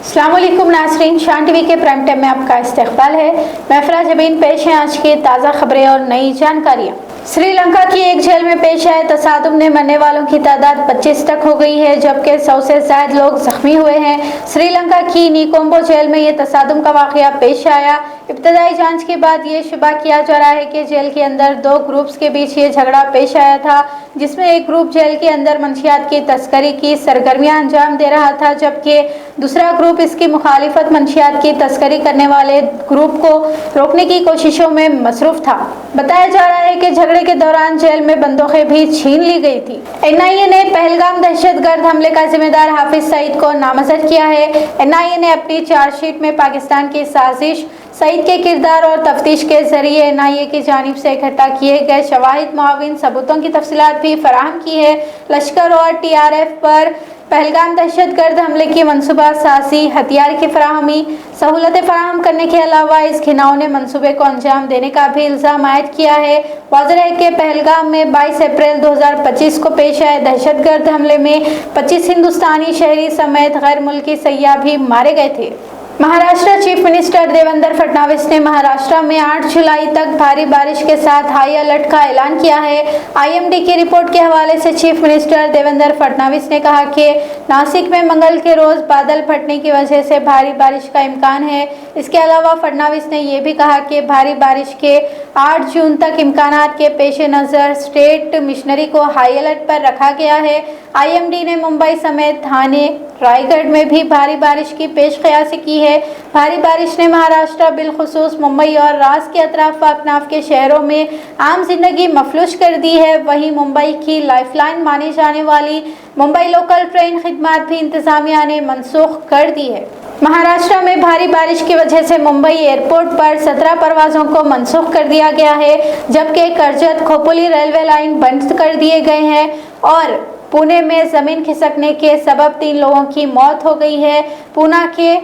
अस्सलाम वालेकुम नाज़रीन, शान टीवी के प्राइम टाइम में आपका इस्तकबाल है। मैं फराज जबीन पेश हैं आज की ताज़ा खबरें और नई जानकारियाँ। श्रीलंका की एक जेल में पेश आए तसादुम में मरने वालों की तादाद 25 तक हो गई है, जबकि 100 से ज्यादा लोग जख्मी हुए हैं। श्रीलंका की निकोम्बो जेल में ये तसादुम का वाकया पेश आया। इब्तदाई जांच के बाद ये शुबा किया जा रहा है कि जेल के अंदर दो ग्रुप्स के बीच ये झगड़ा पेश आया था, जिसमें एक ग्रुप जेल के अंदर मंशियात की तस्करी की सरगर्मियां अंजाम दे रहा था, जबकि दूसरा ग्रुप इसकी मुखालिफत मंशियात की तस्करी करने वाले ग्रुप को रोकने की कोशिशों में मसरूफ था। बताया जा रहा है कि झगड़े के दौरान जेल में बंदूकें भी छीन ली गई थी। NIA ने पहलगाम दहशतगर्द हमले का जिम्मेदार हाफिज सईद को नामजद किया है। NIA ने अपनी चार्जशीट में पाकिस्तान की साजिश, सईद के किरदार और तफ्तीश के जरिए NIA की जानिब से इकट्ठा किए गए शवाहिद मुआविन सबूतों की तफसीलात भी फराहम की है। लश्कर और TRF पर पहलगाम दहशतगर्द हमले की मनसूबा साजी, हथियार की फराहमी, सहूलतें फराहम करने के अलावा इस घिनौने मनसूबे को अंजाम देने का भी इल्ज़ाम आयद किया है। वाज़ेह है कि पहलगाम में 22 अप्रैल 2025 को पेश आए दहशतगर्द हमले में 25 हिंदुस्तानी शहरी समेत गैर मुल्की सयाह भी मारे गए थे। महाराष्ट्र चीफ मिनिस्टर देवेंद्र फडणवीस ने महाराष्ट्र में 8 जुलाई तक भारी बारिश के साथ हाई अलर्ट का ऐलान किया है। IMD की रिपोर्ट के हवाले से चीफ मिनिस्टर देवेंद्र फडणवीस ने कहा कि नासिक में मंगल के रोज बादल फटने की वजह से भारी बारिश का इम्कान है। इसके अलावा फडणवीस ने यह भी कहा कि भारी बारिश के 8 जून तक इम्कानात के पेश नज़र स्टेट मिशनरी को हाई अलर्ट पर रखा गया है। IMD ने मुंबई समेत थाने, रायगढ़ में भी भारी बारिश की पेश क़यासी की है। भारी बारिश ने महाराष्ट्र बिलखुसूस मुंबई और रास के अतराफ अकनाफ के शहरों में आम जिंदगी मफलूज कर दी है। वहीं मुंबई की लाइफलाइन मानी जाने वाली मुंबई लोकल ट्रेन खिदमात भी इंतजामिया ने मनसूख कर दी है। महाराष्ट्र में भारी बारिश की वजह से मुंबई एयरपोर्ट पर 17 परवाज़ों को मनसूख कर दिया गया है, जबकि कर्जत खोपोली रेलवे लाइन बंद कर दिए गए हैं और पुणे में जमीन खिसकने के सबब 3 लोगों की मौत हो गई है। पूना के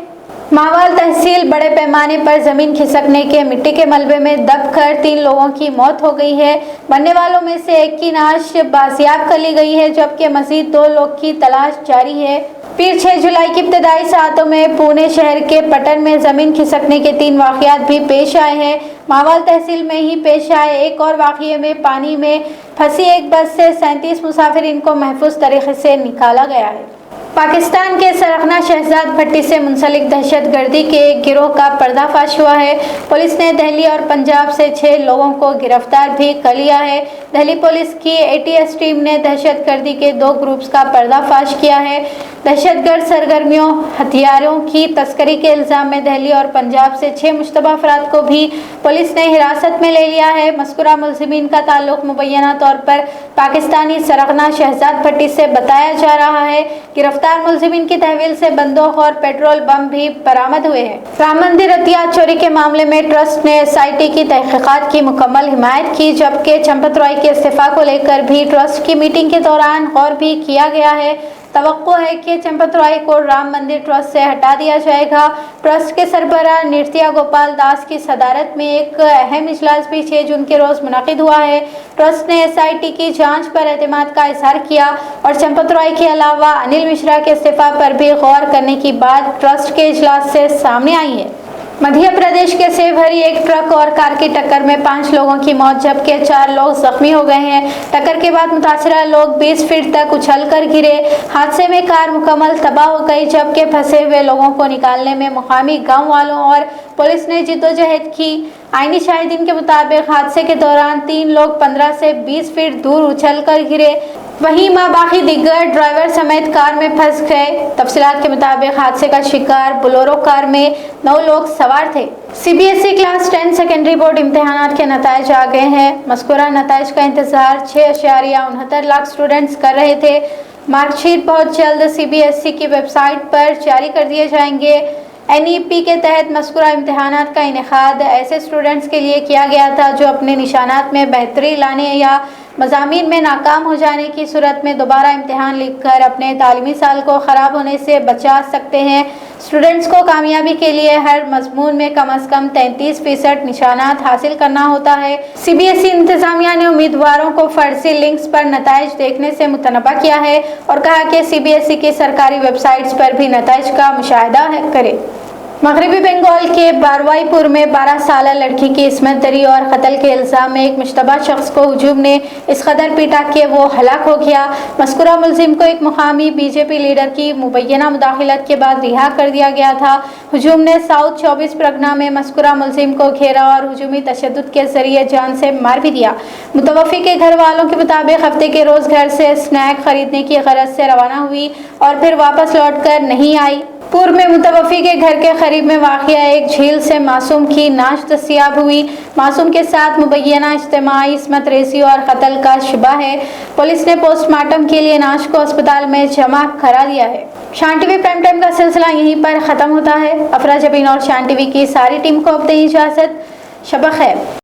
मावाल तहसील बड़े पैमाने पर जमीन खिसकने के मिट्टी के मलबे में दबकर 3 लोगों की मौत हो गई है। मरने वालों में से एक की नाश बाजियाब कर ली गई है, जबकि मजीद 2 लोग की तलाश जारी है। फिर 6 जुलाई की इब्तदाई सातों में पुणे शहर के पटन में जमीन खिसकने के 3 वाक़यात भी पेश आए हैं। मावाल तहसील में ही पेश आए एक और वाक़ये में पानी में फंसी एक बस से 37 मुसाफिरीन को महफूज तरीके से निकाला गया है। पाकिस्तान के सरगना शहजाद भट्टी से मुंसलिक दहशतगर्दी के एक गिरोह का पर्दाफाश हुआ है। पुलिस ने दिल्ली और पंजाब से 6 लोगों को गिरफ्तार भी कर लिया है। दिल्ली पुलिस की ATS टीम ने दहशतगर्दी के 2 ग्रुप्स का पर्दाफाश किया है। दहशतगर्द सरगर्मियों, हथियारों की तस्करी के इल्ज़ाम में दिल्ली और पंजाब से 6 मुश्तबा अफराद को भी पुलिस ने हिरासत में ले लिया है। मज़कूरा मुलज़िमीन का ताल्लुक मुबैना तौर पर पाकिस्तानी सरगना शहजाद भट्टी से बताया जा रहा है। गिरफ्तार मुलज़िमीन की तहवील से बंदूक और पेट्रोल बम भी बरामद हुए हैं। राम मंदिर अतिया चोरी के मामले में ट्रस्ट ने SIT की तहकीकात की मुकम्मल हिमायत की, जबकि चंपत रॉय के इस्तीफा को लेकर भी ट्रस्ट की मीटिंग के दौरान गौर भी किया गया है। तवक्को है कि चंपत रॉय को राम मंदिर ट्रस्ट से हटा दिया जाएगा। ट्रस्ट के सरबराह नृत्या गोपाल दास की सदारत में एक अहम इजलास भी 6 जून के रोज़ मुनक़िद हुआ है। ट्रस्ट ने SIT की जांच पर एतमाद का इजहार किया और चंपत रॉय के अलावा अनिल मिश्रा के इस्तीफा पर भी गौर करने की बात ट्रस्ट के इजलास से सामने आई है। मध्य प्रदेश के सेब भरी एक ट्रक और कार की टक्कर में 5 लोगों की मौत, जबकि 4 लोग जख्मी हो गए हैं। टक्कर के बाद मुतासरा लोग 20 फीट तक उछलकर गिरे। हादसे में कार मुकम्मल तबाह हो गई, जबकि फंसे हुए लोगों को निकालने में मुकामी गांव वालों और पुलिस ने जिद्दोजहद की। आईनी शाहिदीन के मुताबिक हादसे के दौरान 3 लोग 15 से 20 फीट दूर उछलकर गिरे, वहीं बाकी दिग्गर ड्राइवर समेत कार में फंस गए। तफसीलात के मुताबिक हादसे का शिकार बोलेरो कार में 9 लोग सवार थे। CBSE क्लास 10 सेकेंडरी बोर्ड इम्तहानात के नताइज आ गए हैं। मज़कूरा नताइज का इंतज़ार 6.69 लाख स्टूडेंट्स कर रहे थे। मार्कशीट बहुत जल्द CBSE की वेबसाइट पर जारी कर दिए जाएंगे। NEP के तहत मज़कूरा इम्तहानात का इनेकाद ऐसे स्टूडेंट्स के लिए किया गया था जो अपने निशानात में बेहतरी लाने या मज़ामीन में नाकाम हो जाने की सूरत में दोबारा इम्तहान लिखकर अपने तालीमी साल को ख़राब होने से बचा सकते हैं। स्टूडेंट्स को कामयाबी के लिए हर मजमून में कम से कम 33% निशानात हासिल करना होता है। CBSE इंतजामिया ने उम्मीदवारों को फर्जी लिंक्स पर नताइज देखने से मुतनबा किया है और कहा कि CBSE की सरकारी वेबसाइट्स पर भी नताइज का मुशाहिदा करें। मगरबी बंगाल के बारवाईपुर में 12 साल लड़की की इस्मत दरी और कत्ल के इल्ज़ाम में एक मुश्तबा शख्स को हुजूम ने इस कदर पीटा कि वो हलाक हो गया। मज़कूरा मुलजिम को एक मुकामी BJP लीडर की मुबैना मुदाखलत के बाद रिहा कर दिया गया था। हुजूम ने साउथ 24 परगना में मज़कूरा मुलजिम को घेरा और हुजूमी तशद्दुद के जरिए जान से मार भी दिया। मुतवफ़्फ़ी के घर वालों के मुताबिक हफ्ते के रोज़ घर से स्नैक खरीदने की गरज से रवाना हुई और फिर वापस लौट कर नहीं आई। पूर्व में मुतवफ़्फ़ी के घर के करीब में वाक़िया एक झील से मासूम की नाश दस्तयाब हुई। मासूम के साथ मुबैना इज्तिमाई इस्मत रेसी और कत्ल का शुबा है। पुलिस ने पोस्टमार्टम के लिए नाश को अस्पताल में जमा करा दिया है। शान टीवी प्राइम टाइम का सिलसिला यहीं पर ख़त्म होता है। अफरा जबीन और शान टीवी की सारी टीम को अब दें इजाज़त। शब ख़ैर।